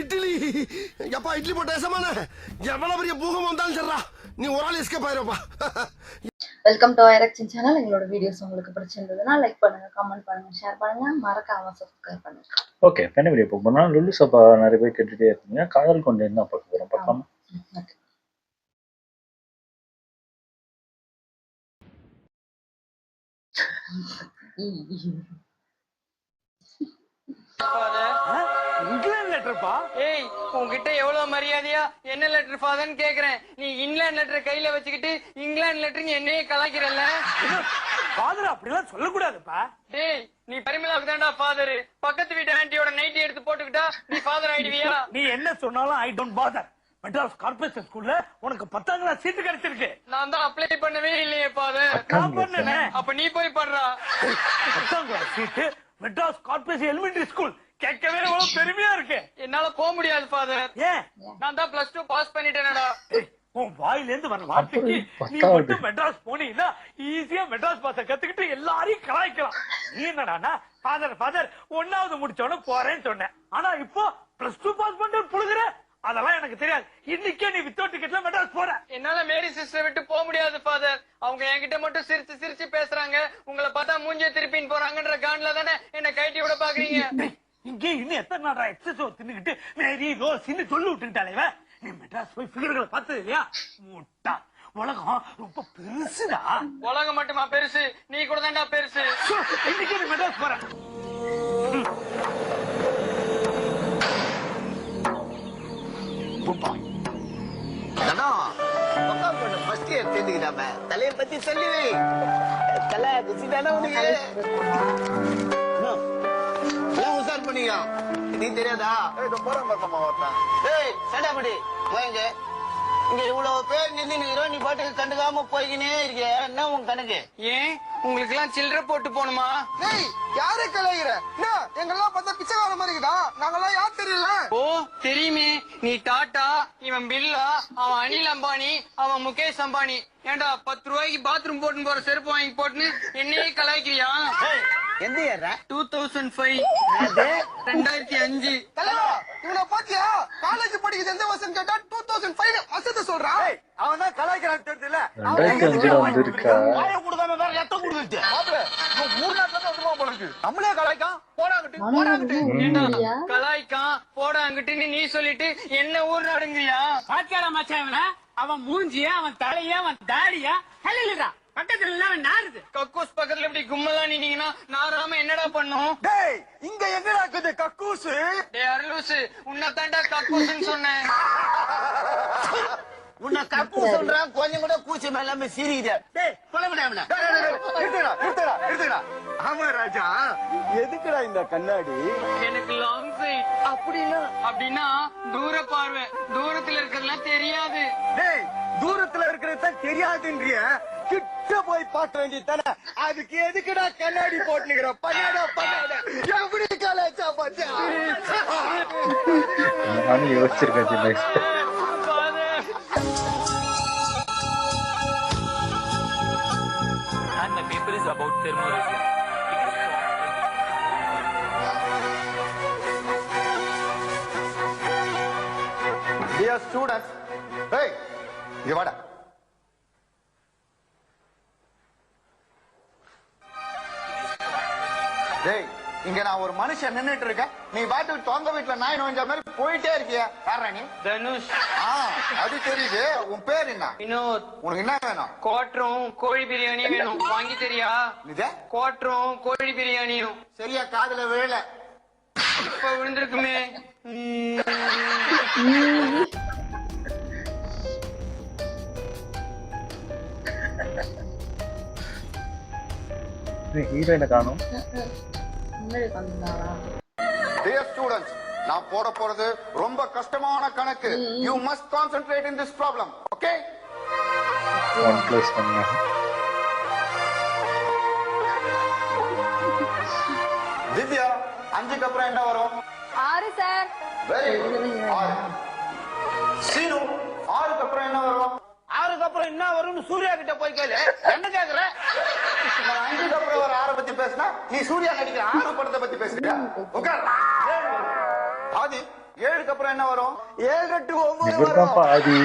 இட்லி எப்பா இட்லி போட்ட சமான எவ்வளவு பெரிய பூகம் வந்தாலும் சரிடா நீ ஒரு ஆள் எஸ்கேப் ஆயிருப்பா. வெல்கம் டு ஐரக்ஷன் சேனல். எங்களோட வீடியோஸ் உங்களுக்கு பிடிச்சிருந்ததுன்னா லைக் பண்ணுங்க, கமெண்ட் பண்ணுங்க, ஷேர் பண்ணுங்க, மறக்காம சப்ஸ்கிரைப் பண்ணுங்க. ஓகே, என்ன வீடியோ போகணும்னா லுல்லு சபா நிறைய பேர் கேட்டுட்டே இருக்கீங்க. காதல் கொண்டு என்ன பார்க்க போறோம் பார்க்கலாம். இங்கிலாந்து லெட்டர்ப்பா. ஏய், உன்கிட்ட எவ்வளவு மரியாதையா என்ன லெட்டர் ஃபாதர்னு கேக்குறேன். நீ இங்கிலாந்து லெட்டர் கையில வச்சுக்கிட்டு இங்கிலாந்து லெட்டர் என்னையே கலாய்க்கிறல்ல. ஃபாதர் அப்படிலாம் சொல்லக்கூடாதுப்பா. டேய், நீ பரிமளாவுக்கு தான்டா ஃபாதர். பக்கத்து வீட்டு ஆண்டியோட நைட்டி எடுத்து போட்டுக்கிட்டா நீ ஃபாதர் ஆயிடுவியா? நீ என்ன சொன்னாலும் I don't father. Madras corporation ஸ்கூல்ல உனக்கு 10ஆம் கிளாஸ் சீட்டு கிடைச்சிருக்கு. நான் தான் அப்ளை பண்ணவே இல்லையே ஃபாதர். நான் பண்ணேன். அப்ப நீ போய் பண்றா. 10ஆம் கிளாஸ் சீட்டு மெட்ராஸ் கார்ப்பரேஷன் எலிமெண்டரி ஸ்கூல் கேட்கவே எவ்வளவு பெருமையா இருக்கு. என்னால போக முடியாது ஃபாதர். ஏன்? நான் தான் +2 பாஸ் பண்ணிட்டேனடா. உன் வாயில இருந்து வர வார்த்தைக்கு நீ மட்டும் மெட்ராஸ் போனீங்கன்னா ஈஸியா மெட்ராஸ் பாஸ கத்துக்கிட்டு எல்லாரையும் கலாய்க்கலாம். நீ என்னடானா ஃபாதர் 1ஆவது முடிச்சோன்னு போறேன்னு சொன்னேன். ஆனா இப்போ +2 பாஸ் பண்ணிட்டு புழுகுற. அதெல்லாம் எனக்கு தெரியாது. இன்னைக்கே நீ வித்தவுட் டிக்கெட்ல மெட்ராஸ் போற. என்னால மேரி சிஸ்டர் விட்டு போக முடியாது ஃபாதர். அவங்க என்கிட்ட மட்டும் சிரிச்சு சிரிச்சு பேசுறாங்க. உங்களை பார்த்தா மூஞ்சிய திருப்பின்னு போறாங்கன்ற காண்ல தானே என்ன கைட்டி விட பாக்குறீங்க. இங்கே இன்னும் எத்தனை நாடா எக்ஸசோ தின்னுக்கிட்டு மேரி ரோஸ்ன்னு சொல்லி விட்டுக்கிட்டாலே. நீ மெட்ராஸ் போய் ஃபிகர்களை பார்த்தது இல்லையா? முட்டா, உலகம் ரொம்ப பெருசுடா. உலகம் மட்டுமா பெருசு? நீ கூட தான்டா பெருசு. இன்னைக்கு நீ மெட்ராஸ் போற. தலைய பத்தி சொல்லி தலை தானே உனக்கு உசார் பண்ணீங்க. நீ தெரியாதா? இங்க இவ்வளவு பேர் நின்று நீ பாட்டுக்கு கண்டுக்காம போய்கினே இருக்க. என்ன உன் கணக்கு? ஏன் உங்களுக்கு எல்லாம் சில்லற போட்டு போணுமா? யாரு கலைகிற? எங்கெல்லாம் பார்த்தா பிச்சைக்கார மாதிரி இருக்குதா? நாங்கெல்லாம் யார் தெரியல? ஓ தெரியுமே. நீ டாடா, இவன் பில்லா, அவன் அனில் அம்பானி, அவன் முகேஷ் அம்பானி. ஏண்டா 10 ரூபாய்க்கு பாத்ரூம் போட்டு போற செருப்பு வாங்கி போட்டுன்னு என்னையே கலாய்க்கிறியா? எந்த இயர்? 2005. 2005. இவனை பாத்தியா? காலேஜ் படிக்கிறது எந்த வருஷம் கேட்டா 2005 வருஷத்தை சொல்றான். அவன் தான் கலாய்க்கிறான்னு தெரியல. 2005 வந்திருக்கா? நம்மளே கலாய்க்கான் போடாங்கிட்டு கலாய்க்கான் போடாங்கிட்டு நீ சொல்லிட்டு என்ன ஊர் நாடுங்கயா? பாத்தியாடா மச்சான், அவன் மூஞ்சியா, அவன் தலையா, அவன் தாடியா ஹல்லிடா. பக்கத்துல எல்லாம் நாருது. கக்கூஸ் பக்கத்துல இப்படி கும்மலா நீங்கன்னா நாராம என்னடா பண்ணும்? டேய், இங்க என்னடா இருக்குது கக்கூஸ்? டேய் அருளூசு, உன்னை தாண்டா கக்கூஸ்ன்னு சொன்னேன். உன்னை கக்கூ சொல்றான், கொஞ்சம் கூட கூச்சி மேலாம சிரிக்குது. டேய் சொல்ல முடியாமல. எடுத்துடா. ஆமா ராஜா, எதுக்குடா இந்த கண்ணாடி? எனக்கு லாங் சைட். அப்படின்னா தூர பார்வை. தூரத்துல இருக்கிறதுலாம் தெரியாது. டேய், தூரத்துல இருக்கிறது தெரியாதுன்றிய கிட்ட போய் பார்க்க வேண்டியது தானே. அதுக்கு எதுக்குடா கண்ணாடி போட்டுக்கிற? பண்ணாட எப்படி காலேஜா பாத்தியா? நானும் யோசிச்சிருக்கேன் சின்ன வயசுல. And the paper is about thermoresin. Dear students, hey, இங்க வாடா. டேய், இங்க நான் ஒரு மனுஷன் நின்னுட்டு இருக்கேன். நீ பாட்டுக்கு தொங்க வீட்டுல நாய் நோஞ்ச மாதிரி போயிட்டே இருக்கியா? யாரா நீ? தனுஷ். அது தெரியுது. உன் பேர் என்ன? வினோத். உனக்கு என்ன வேணும்? குவாட்டரும் கோழி பிரியாணியும் வேணும். வாங்கி தெரியா? குவாட்டரும் கோழி பிரியாணியும். சரியா காதுல விழல. இப்ப விழுந்திருக்குமே. ஹீரோயினை காணும். Dear students, நான் போட போறது ரொம்ப கஷ்டமான கணக்கு. You must concentrate in this problem, okay? 1+1. Divya, 5க்கு அப்புறம் என்ன வரும்? 6 சார். Very good. 6. சீனு, 6க்கு அப்புறம் என்ன வரும்? 6க்கு அப்புறம் என்ன வரும்னு சூர்யா கிட்ட போய் கேளு. என்ன கேக்குற? 5க்கு அப்புறம் ஒரு 6 பத்தி பேசினா நீ சூர்யா நடிக்கிற 6 படத்தை பத்தி பேசுறியா? உட்கார். ஆதி 7க்கு அப்புறம் என்ன வரும்? 7 to 9 இவர்தான்ப்பா ஆதி.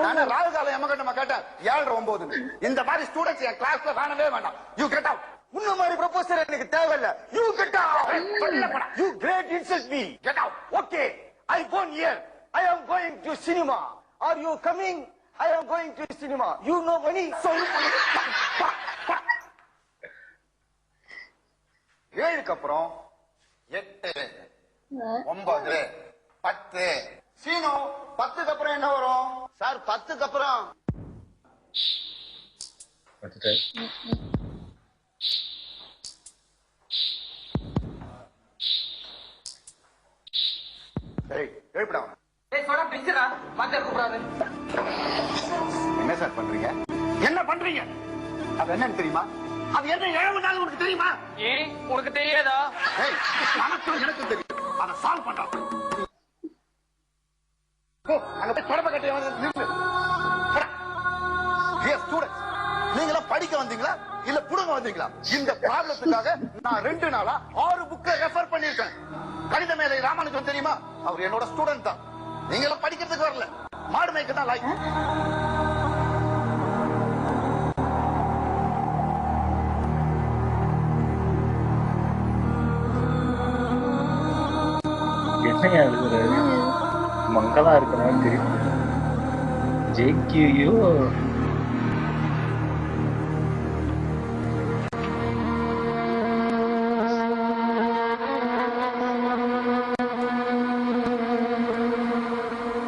நான் ராகு காலம் எமகட்டமா கேட்டேன் 7 9. இந்த மாதிரி ஸ்டூடண்ட்ஸ் என் கிளாஸ்ல வேணவே வேண்டாம். You get out. உன்ன மாதிரி ப்ரொபோசர் எனக்கு தேவையில்ல. You get out. You great insult me. Get out. Okay. I born here. I am going to cinema. Are you coming? I am going to cinema. You know money? So 7க்கு அப்புறம் 8 9 10. சீனு 10க்கு அப்புறம் என்ன வரும்? Sir 10க்கு அப்புறம் பார்த்துட்டேன். சரி எழுப்பிடா. ஏய் சொன்னா பிச்சரா master கூப்பிடாரு. என்ன சார் பண்றீங்க? என்ன பண்றீங்க? அது என்னன்னு தெரியுமா? அது என்ன எழுவுனாலும் உனக்கு தெரியுமா? ஏய் உனக்கு தெரியாதா? ஏய் எனக்கு தெரியும். அதை சால்வ் பண்றா. போ அங்க போய் தொடப்ப கட்டி வந்து நில்லு. டியர் ஸ்டூடண்ட்ஸ், நீங்களா படிக்க வந்தீங்களா இல்ல புடுங்க வந்தீங்களா? இந்த ப்ராப்ளத்துக்காக நான் 2 நாளா 6 புக்கை ரெஃபர் பண்ணிருக்கேன். கணித மேதை ராமானுஜம் தெரியுமா? அவர் என்னோட ஸ்டூடெண்ட் தான். நீங்களும் படிக்கிறதுக்கு வரல, மாடு மேய்க்க தான் லைக். என்னையா எழுதுறாரு? மங்களா இருக்கிறான்னு தெரியும். ஜேக்யூயோ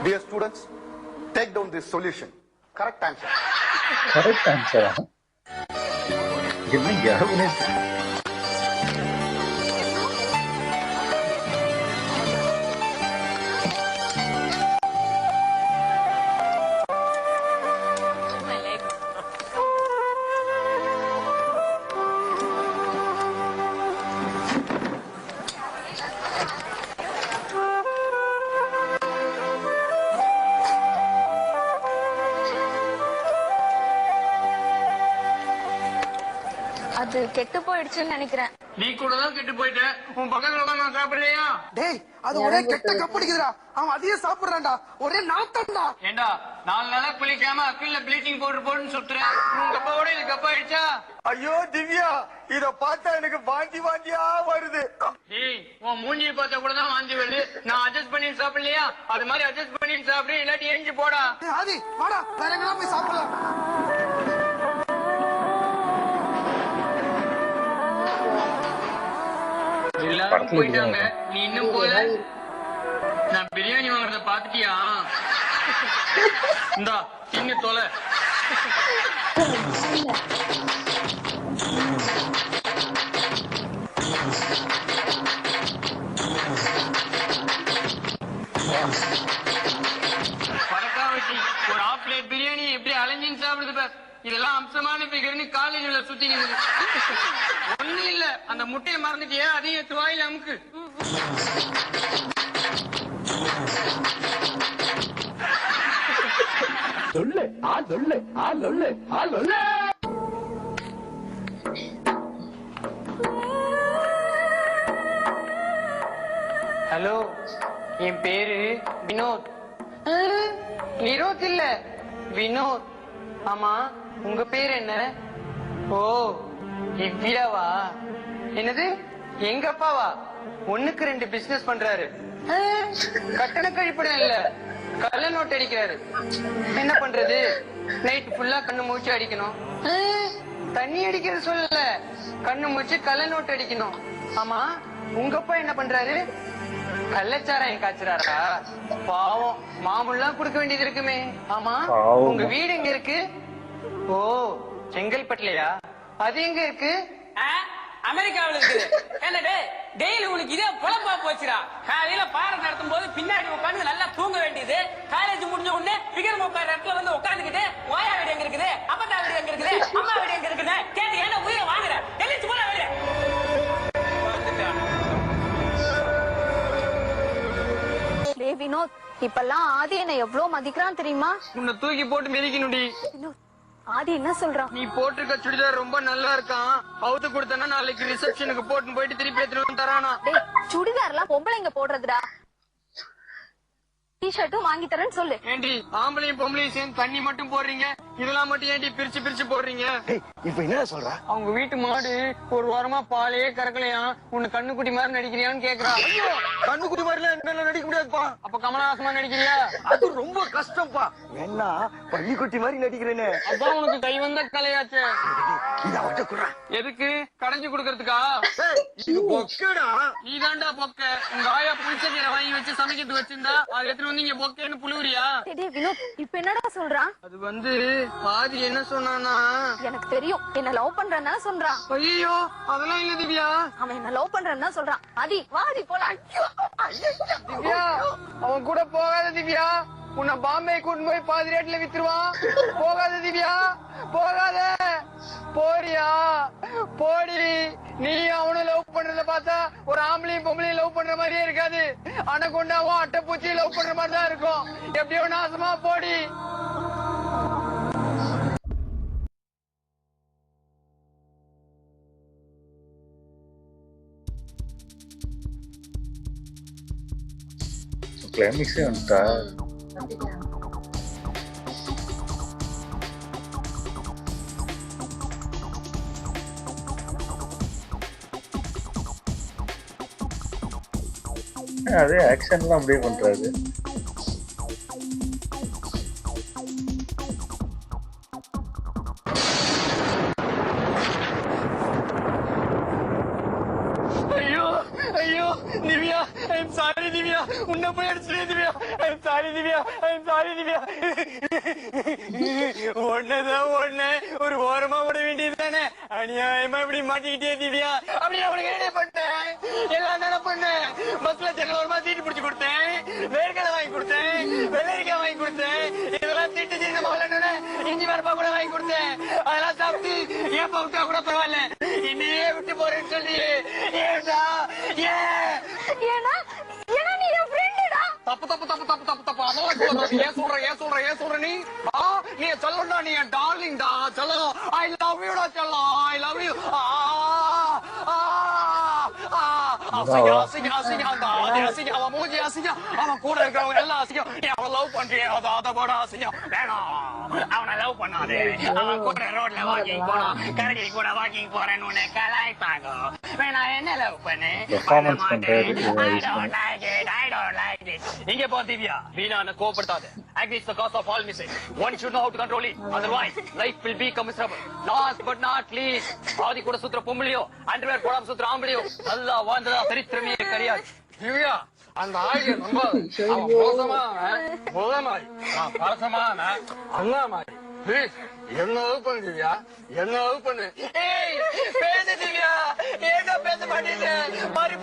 Dear students, take down this solution. Correct answer. Correct ஆன்சரா? என்ன யாருமே அது கெட்டு போயிடுச்சுன்னு நினைக்கிறேன். நீ கூட தான் கெட்டு போயிட்ட. உன் பக்கத்துல உட்கார்ந்து நான் சாப்பிடலையா? டேய் அது ஒரே கெட்ட கப்படிக்குதுடா. அவன் அதையே சாப்பிடுறான்டா. ஒரே நாத்தம்டா. ஏண்டா 4 நாளா குளிக்காம அக்கில்ல ப்ளீச்சிங் பவுடர் போட்டுன்னு சுத்துறேன். உன் கப்பாவோட இது கப்பா ஆயிடுச்சா? ஐயோ திவ்யா, இத பார்த்தா எனக்கு வாந்தியா வருது. டேய் உன் மூஞ்சியை பார்த்தா கூட தான் வாந்தி வருது. நான் அட்ஜஸ்ட் பண்ணி சாப்பிடலையா? அது மாதிரி அட்ஜஸ்ட் பண்ணி சாப்பிடு, இல்லாட்டி எரிஞ்சு போடா. ஆதி வாடா, வேற எங்கடா போய் சாப்பிடலாம். எல்லாரும் போயிட்டாங்க, நீ இன்னும் போல. நான் பிரியாணி வாங்குறத பாத்துட்டியா? இந்தா தின்னு தொலை. பறக்கா வச்சு ஒரு 1/2 பிளேட் பிரியாணி எப்படி அலைஞ்சின்னு சாப்பிடுது பார். இதெல்லாம் அம்சமான பிகர்னு காலேஜ்ல சுத்தி ஒண்ணு இல்ல. அந்த முட்டையை மறந்துட்டியா? அதையும் எடுத்து வாயில அமுக்கு. சொல்லு சொல்லு சொல்லு சொல்லு. ஹலோ, என் பேரு வினோத். நிரோத் இல்ல, வினோத். ஆமா, உங்க பேர் என்ன? ஓ திவ்யாவா? என்னது எங்க அப்பாவா? 1க்கு 2 பிசினஸ் பண்றாரு. கட்டண கழிப்படம் இல்ல, கள்ள நோட்டு அடிக்கிறாரு. என்ன பண்றது? நைட் ஃபுல்லா கண்ணு மூச்சு அடிக்கணும். தண்ணி அடிக்கிறது சொல்லல, கண்ணு மூச்சு கள்ள நோட்டு அடிக்கணும். ஆமா, உங்க அப்பா என்ன பண்றாரு? கள்ளச்சாராயம் காய்ச்சறாரா? பாவம், மாமுல்லாம் கொடுக்க வேண்டியது இருக்குமே. ஆமா, உங்க வீடு எங்க இருக்கு? ஓ செங்கல்பட்டுலயா? அது எங்க இருக்கு? அமெரிக்காவில் இருக்குது. என்னடே டெய்லி உனக்கு இதே பொழப்பா போச்சுடா. காலையில பாடம் நடத்தும் போது பின்னாடி உட்காந்து நல்லா தூங்க வேண்டியது. காலேஜ் முடிஞ்ச உடனே பிகர் உட்கார இடத்துல வந்து உட்காந்துக்கிட்டு ஓயா வீடு எங்க இருக்குது, அப்பத்தா வீடு எங்க இருக்குது, அம்மா வீடு எங்க இருக்குது கேட்டு என்ன உயிரை வாங்குற? எழுச்சி போல வெளியே. வினோத், இப்பெல்லாம் ஆதி என்ன எவ்வளவு மதிக்கிறான் தெரியுமா? உன்னை தூக்கி போட்டு மிதிக்கணும்டி. ஆதி என்ன சொல்றான்? நீ போட்டிருக்க சுடிதார் ரொம்ப நல்லா இருக்கான், அவுத்து கொடுத்தனா நாளைக்கு ரிசப்ஷனுக்கு போட்டுன்னு போயிட்டு திருப்பி எடுத்துட்டு வந்து தரானா. டேய் சுடிதார்லாம் பொம்பளைங்க போடுறதுடா. டி-ஷர்ட்டும் வாங்கி தரேன்னு சொல்லு. ஏண்டி ஆம்பளையும் பொம்பளையும் சேர்ந்து தண்ணி மட்டும் போடுறீங்க, இதெல்லாம் மட்டும் ஏண்டி பிரிச்சு பிரிச்சு போடுறீங்க? இப்ப என்ன சொல்ற? அவங்க வீட்டு மாடு ஒரு வாரமா பாலையே கறக்கலையா, உன்னை கண்ணுக்குட்டி மாதிரி நடிக்கிறியான்னு கேக்குறா. கண்ணுக்குட்டி மாதிரிலாம் நடிக்க முடியாதுப்பா. அப்ப கமலஹாசமா நடிக்கிறியா? அது ரொம்ப கஷ்டம்ப்பா. வேணா பள்ளிக்குட்டி மாதிரி நடிக்கிறேன்னு. அதான் உனக்கு கை வந்த கலையாச்சே. இத அவட்ட குடுறா. எதுக்கு? கடைஞ்சு கொடுக்கறதுக்கா? இது பொக்கடா. நீ தாண்டா பொக்க. உங்க ஆயா புளிச்சக்கீரை வாங்கி வச்சு சமைக்கிறது வச்சிருந்தா அது எடுத்துட்டு வந்து நீங்க பொக்கேன்னு புழுவுறியா? டேய் வினோத் இப்ப என்னடா சொல்றான்? அது வந்து ஆதி என்ன சொன்னானா, எனக்கு தெரியும் என்ன லவ் பண்றேன்னா சொல்றான். ஐயோ அதெல்லாம் இல்ல திவ்யா. அவன் என்ன லவ் பண்றேன்னா சொல்றான். ஆதி வாடி போலாம். திவ்யா அவன் கூட போகாத திவ்யா, உன்னை பாம்பே கூட்டு போய் பாதி ரேட்ல வித்துருவான். போகாத திவ்யா, போகாத. போறியா? போடி. நீ அவனும் லவ் பண்றத பார்த்தா ஒரு ஆம்பளையும் பொம்பளையும் லவ் பண்ற மாதிரியே இருக்காது. அணகொண்டாவும் அட்டைப்பூச்சி லவ் பண்ற மாதிரி தான் இருக்கும். எப்படியோ நாசமா போடி. கிளைமேக்ஸே வந்துட்டா. அதே ஆக்ஷன்லாம் அப்படியே பண்றாரு. ஐயோ ஐயோ Divya, I am sorry Divya, உன்னை போய் அடிச்சிட்டே Divya, I am sorry Divya, I am sorry Divya. ஒன்னதான் ஒண்ணு ஒரு ஓரமா விட வேண்டியது தானே, அநியாயமா இப்படி மாட்டிக்கிட்டே திவ்யா. அப்படி அவனுக்கு என்ன பண்ணேன்? எல்லாம் தானே பண்ணேன். பஸ்ல ஜன்னலோரமா சீட்டு பிடிச்சு கொடுத்தேன், வேர்க்கடை வாங்கி கொடுத்தேன், வெள்ளரிக்காய் வாங்கி கொடுத்தேன், இதெல்லாம் சீட்டு சீட்டு மகள இஞ்சி மரப்பா கூட வாங்கி கொடுத்தேன். அதெல்லாம் சாப்பிட்டு ஏன் விட்டா கூட பரவாயில்ல, என்னையே விட்டு போறேன்னு சொல்லி ஏடா ஏன்னா ஏன்னா நீ என் ஃப்ரெண்டுடா. தப்பு தப்பு தப்பு தப்பு தப்பு தப்பு. அதெல்லாம் சொல்ற ஏன் சொல்ற நீ? நீ சொல்லண்டா, நீ என் டார்லிங் டா செல்லம். ஐ லவ் யூ டா செல்லம், ஐ லவ் யூ. அவன் மூஞ்சி அசிங்கம், அவன் கூட இருக்கிறவங்க எல்லாம் அசிங்கம். அவன் லவ் பண்றியா? அதை போட அசிங்கம். வேணாம், அவனை லவ் பண்ணாதே. அவன் கூட ரோட்ல வாக்கிங் போனான், கரடி கூட வாக்கிங் போறேன்னு உன்னை கலாய்ப்பாங்க. வேணா என்ன லவ் பண்ணு. இங்க போ திவ்யா, வீணான கோபப்படுத்தாத. Anger is the cause of all mistakes. One should know how to control it. Otherwise, life will become miserable. Last but not least, ஆதி கூட சுத்துற பொம்பளையோ, அண்டர்வேர் போடாம சுத்துற ஆம்பளையோ நல்லா வாழ்ந்ததா சரித்திரமே கிடையாது. திவ்யா, அந்த ஆடிய ரொம்ப பரசமான அண்ணா மாதிரி. Please, என்ன லவ் பண்ணு திவ்யா, என்ன லவ் பண்ணு. பேசு திவ்யா, ஏதோ பேச மாட்டேங்குது. பாரு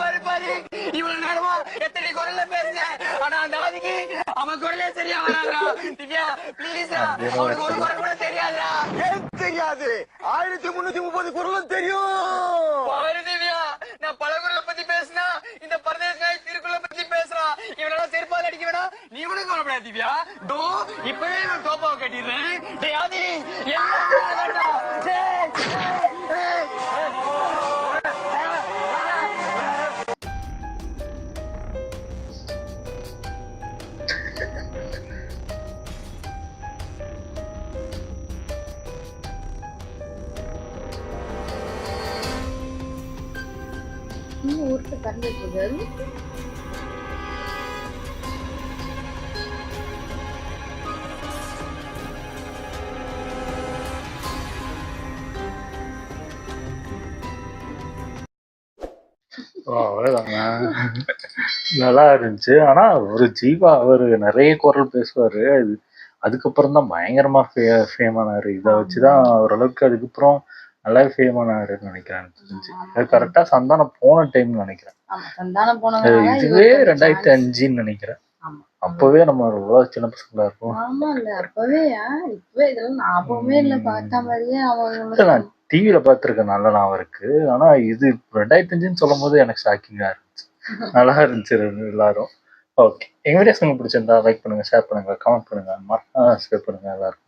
இவ்வளவு நேரமா எத்தனை குரல்ல பேசுறேன், ஆனா அந்த ஆதிக்கு அவன் குரலே சரியா வராங்க. திவ்யா பிளீஸ், அவனுக்கு ஒரு குரல் கூட தெரியாதா? தெரியாது. 1330 குரலும் தெரியும். பாரு திவ்யா, நான் பல குரலை பத்தி பேசினா இந்த பரதேச நாய் திருக்குறளை பத்தி பேசுறான். இவனால செருப்பால் அடிக்க வேணா, நீ கூட கவலைப்படாத திவ்யா. தோ இப்பவே நான் தோப்பாவை கட்டிடுறேன். டேய் ஆதி, இன்னும் ஊருக்கு கறந்துட்டு இருக்காரு. அவ்வளவுதாங்க. நல்லா இருந்துச்சு. ஆனா ஒரு ஜீவா அவரு நிறைய குரல் பேசுவாரு. அதுக்கப்புறம் தான் பயங்கரமா ஃபேம் ஆனாரு. இதை வச்சுதான் ஓரளவுக்கு அதுக்கப்புறம் நல்லா ஃபேம் ஆனாருன்னு நினைக்கிறேன். அது கரெக்டா சந்தானம் போன டைம் நினைக்கிறேன். ஆமா சந்தானம் போனதுனால இதுவே 2005 நினைக்கிறேன். ஆமா அப்பவே நம்ம எவ்வளவு சின்ன பசங்களா இருப்போம். ஆமா இல்ல அப்பவே இப்பவே இதெல்லாம் ஞாபகமே இல்ல. பார்த்த மாதிரியே அவங்க நான் டிவியில பார்த்திருக்கேன், நல்ல ஞாபகம் இருக்கு. ஆனா இது 2005 சொல்லும் போது எனக்கு ஷாக்கிங்கா இருந்துச்சு. நல்லா இருந்துச்சு எல்லாரும். ஓகே, எங்க வீடியோஸ் உங்களுக்கு பிடிச்சிருந்தா லைக் பண்ணுங்க, ஷேர் பண்ணுங்க, கமெண்ட் பண்ணுங்க, சப்ஸ்கிரைப் பண்ணுங்க எல்லாரும்.